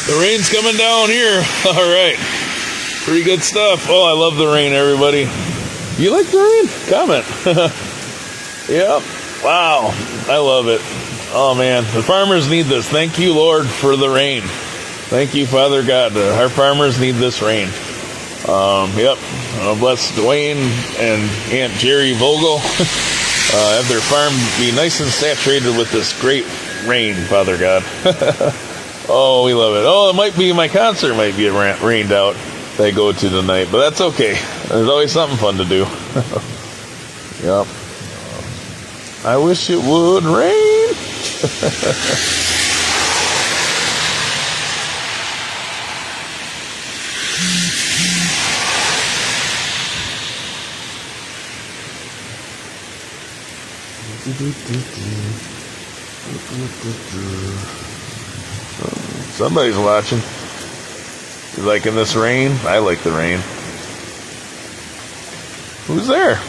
The rain's coming down here. All right. Pretty good stuff. Oh, I love the rain, everybody. You like the rain? Comment. Yep. Wow. I love it. Oh, man. The farmers need this. Thank you, Lord, for the rain. Thank you, Father God. Our farmers need this rain. Yep. Bless Dwayne and Aunt Jerry Vogel. Have their farm be nice and saturated with this great rain, Father God. Oh, we love it. Oh, it might be my concert might be rained out that I go to tonight, but that's okay. There's always something fun to do. Yep. I wish it would rain. Somebody's watching. You liking this rain? I like the rain. Who's there?